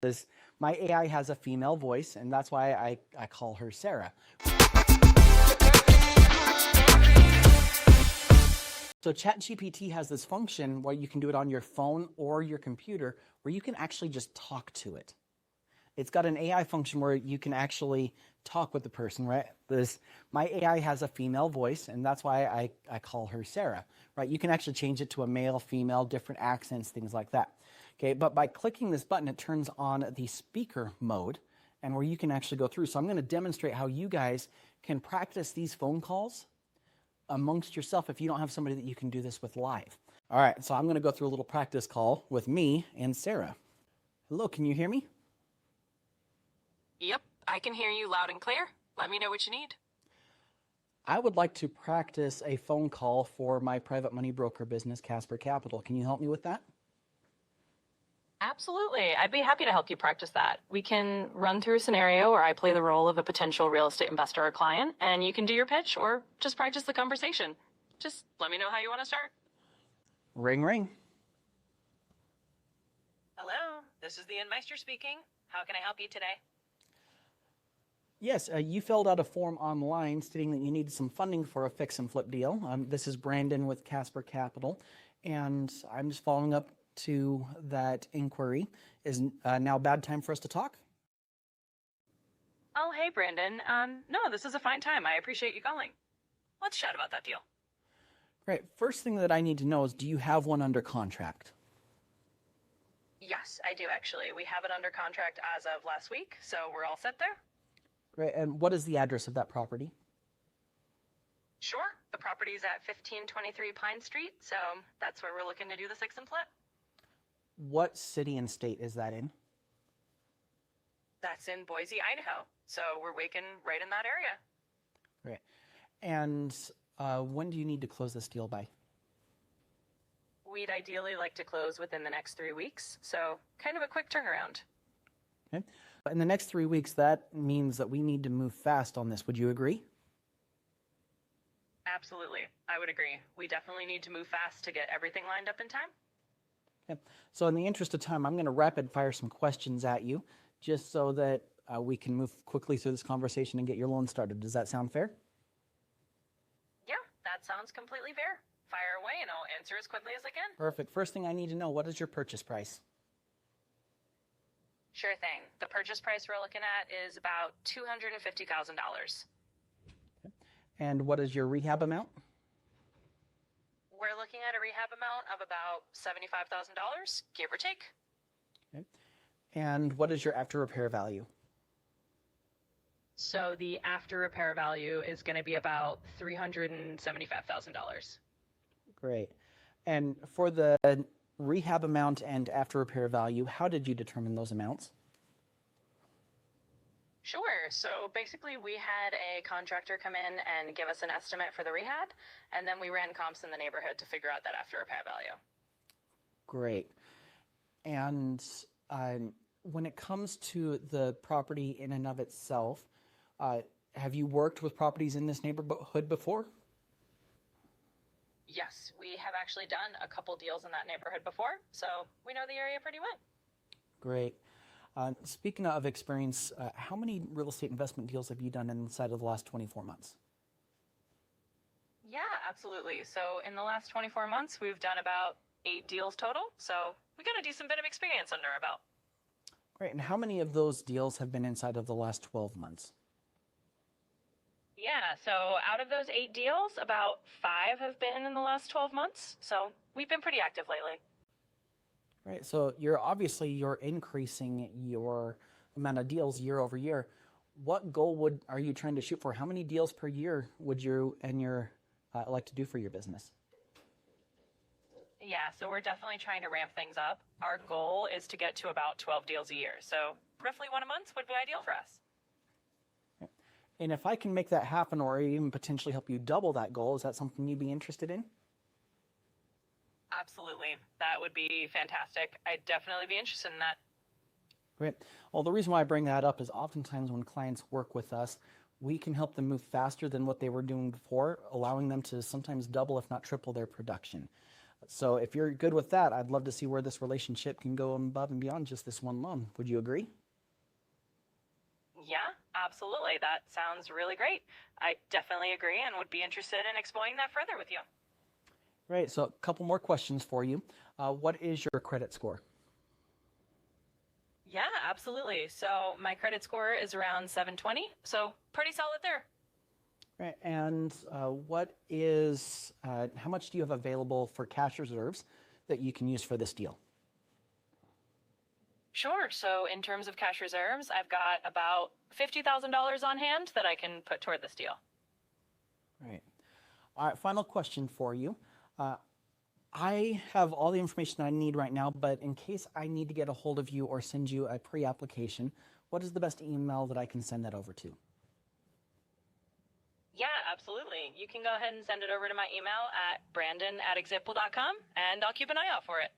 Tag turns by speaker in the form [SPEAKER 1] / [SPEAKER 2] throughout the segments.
[SPEAKER 1] This, my AI has a female voice, and that's why I call her Sarah. So ChatGPT has this function where you can do it on your phone or your computer, where you can actually just talk to it. It's got an AI function where you can actually talk with the person, right? My AI has a female voice, and that's why I call her Sarah, right? You can actually change it to a male, female, different accents, things like that. Okay, but by clicking this button, it turns on the speaker mode, and where you can actually go through. So I'm going to demonstrate how you guys can practice these phone calls amongst yourself if you don't have somebody that you can do this with live. All right, so I'm going to go through a little practice call with me and Sarah. Hello, can you hear me?
[SPEAKER 2] Yep, I can hear you loud and clear. Let me know what you need.
[SPEAKER 1] I would like to practice a phone call for my private money broker business, Casper Capital. Can you help me with that?
[SPEAKER 2] Absolutely. I'd be happy to help you practice that. We can run through a scenario where I play the role of a potential real estate investor or client, and you can do your pitch or just practice the conversation. Just let me know how you want to start.
[SPEAKER 1] Ring, ring.
[SPEAKER 2] Hello, this is the Innmeister speaking. How can I help you today?
[SPEAKER 1] Yes, you filled out a form online stating that you needed some funding for a fix and flip deal. This is Brandon with Casper Capital, and I'm just following up to that inquiry. Is now a bad time for us to talk?
[SPEAKER 2] Oh, hey, Brandon. No, this is a fine time. I appreciate you calling. Let's chat about that deal.
[SPEAKER 1] Great. First thing that I need to know is, do you have one under contract?
[SPEAKER 2] Yes, I do actually. We have it under contract as of last week, so we're all set there.
[SPEAKER 1] Great. And what is the address of that property?
[SPEAKER 2] Sure. The property is at 1523 Pine Street, so that's where we're looking to do the fix and flip.
[SPEAKER 1] What city and state is that in?
[SPEAKER 2] That's in Boise, Idaho. So we're waking right in that area.
[SPEAKER 1] Great. And when do you need to close this deal by?
[SPEAKER 2] We'd ideally like to close within the next 3 weeks, so kind of a quick turnaround.
[SPEAKER 1] Okay. In the next 3 weeks, that means that we need to move fast on this. Would you agree?
[SPEAKER 2] Absolutely. I would agree. We definitely need to move fast to get everything lined up in time.
[SPEAKER 1] Okay. So in the interest of time, I'm going to rapid fire some questions at you just so that we can move quickly through this conversation and get your loan started. Does that sound fair?
[SPEAKER 2] Yeah, that sounds completely fair. Fire away and I'll answer as quickly as I can.
[SPEAKER 1] Perfect. First thing I need to know, what is your purchase price?
[SPEAKER 2] Sure thing. The purchase price we're looking at is about $250,000.
[SPEAKER 1] Okay. And what is your rehab amount?
[SPEAKER 2] We're looking at a rehab amount of about $75,000, give or take.
[SPEAKER 1] Okay. And what is your after repair value?
[SPEAKER 2] So the after repair value is going to be about $375,000.
[SPEAKER 1] Great. And for the rehab amount and after repair value, how did you determine those amounts?
[SPEAKER 2] Sure. So basically we had a contractor come in and give us an estimate for the rehab, and then we ran comps in the neighborhood to figure out that after repair value.
[SPEAKER 1] Great. And when it comes to the property in and of itself, have you worked with properties in this neighborhood before?
[SPEAKER 2] Yes, we have actually done a couple deals in that neighborhood before, so we know the area pretty well.
[SPEAKER 1] Great. Speaking of experience, how many real estate investment deals have you done inside of the last 24 months?
[SPEAKER 2] Yeah, absolutely. So in the last 24 months, we've done about 8 deals total, so we got a decent bit of experience under our belt.
[SPEAKER 1] Great. And how many of those deals have been inside of the last 12 months?
[SPEAKER 2] Yeah, so out of those 8 deals, about 5 have been in the last 12 months, so we've been pretty active lately.
[SPEAKER 1] Right. So you're increasing your amount of deals year over year. What goal are you trying to shoot for? How many deals per year would you and your like to do for your business?
[SPEAKER 2] Yeah, so we're definitely trying to ramp things up. Our goal is to get to about 12 deals a year, so roughly 1 a month would be ideal for us.
[SPEAKER 1] Okay. And if I can make that happen or even potentially help you double that goal, is that something you'd be interested in?
[SPEAKER 2] Absolutely. That would be fantastic. I'd definitely be interested in that.
[SPEAKER 1] Great. Well, the reason why I bring that up is oftentimes when clients work with us, we can help them move faster than what they were doing before, allowing them to sometimes double, if not triple, their production. So if you're good with that, I'd love to see where this relationship can go above and beyond just this one loan. Would you agree?
[SPEAKER 2] Yeah, absolutely. That sounds really great. I definitely agree and would be interested in exploring that further with you.
[SPEAKER 1] Right, so a couple more questions for you. What is your credit score?
[SPEAKER 2] Yeah, absolutely. So my credit score is around 720, so pretty solid there.
[SPEAKER 1] Right, and how much do you have available for cash reserves that you can use for this deal?
[SPEAKER 2] Sure. So in terms of cash reserves, I've got about $50,000 on hand that I can put toward this deal.
[SPEAKER 1] Right. All right, final question for you. I have all the information I need right now, but in case I need to get a hold of you or send you a pre-application, what is the best email that I can send that over to?
[SPEAKER 2] Yeah, absolutely. You can go ahead and send it over to my email at brandon@example.com, and I'll keep an eye out for it.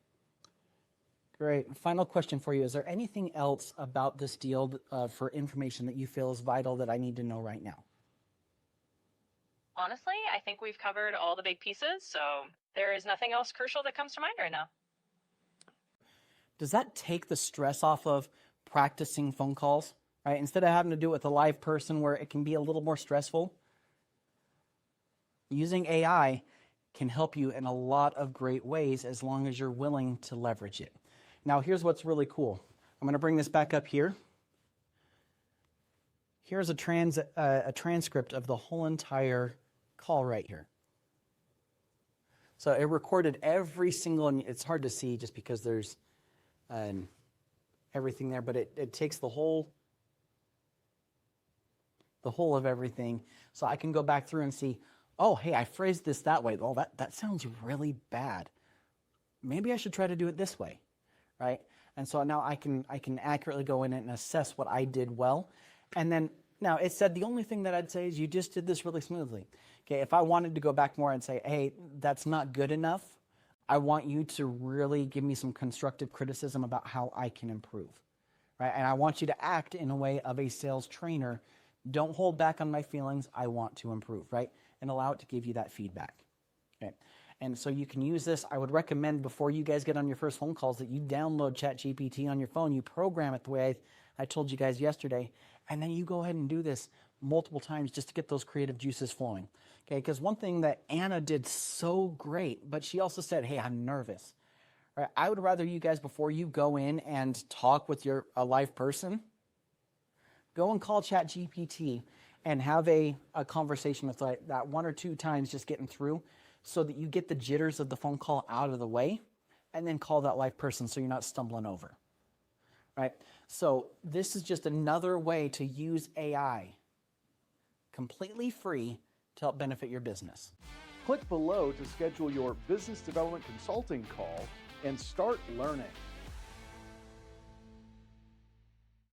[SPEAKER 1] Great. Final question for you. Is there anything else about this deal for information that you feel is vital that I need to know right now?
[SPEAKER 2] Honestly, I think we've covered all the big pieces, so there is nothing else crucial that comes to mind right now.
[SPEAKER 1] Does that take the stress off of practicing phone calls, right? Instead of having to do it with a live person where it can be a little more stressful, using AI can help you in a lot of great ways as long as you're willing to leverage it. Now, here's what's really cool. I'm going to bring this back up here. Here's a transcript of the whole entire call right here. So it recorded every single, and it's hard to see just because there's everything there, but it takes the whole of everything. So I can go back through and see, oh, hey, I phrased this that way. Oh, that sounds really bad. Maybe I should try to do it this way, right? And so now I can accurately go in and assess what I did well. And then now it said the only thing that I'd say is you just did this really smoothly. Okay, if I wanted to go back more and say, hey, that's not good enough, I want you to really give me some constructive criticism about how I can improve, right? And I want you to act in a way of a sales trainer. Don't hold back on my feelings. I want to improve, right? And allow it to give you that feedback. Okay. And so you can use this. I would recommend before you guys get on your first phone calls that you download ChatGPT on your phone. You program it the way I told you guys yesterday. And then you go ahead and do this multiple times just to get those creative juices flowing. Okay, because one thing that Anna did so great, but she also said, hey, I'm nervous. Right? I would rather you guys, before you go in and talk with a live person, go and call ChatGPT and have a conversation with that one or two times just getting through so that you get the jitters of the phone call out of the way and then call that live person so you're not stumbling over, right? So this is just another way to use AI completely free to help benefit your business.
[SPEAKER 3] Click below to schedule your business development consulting call and start learning.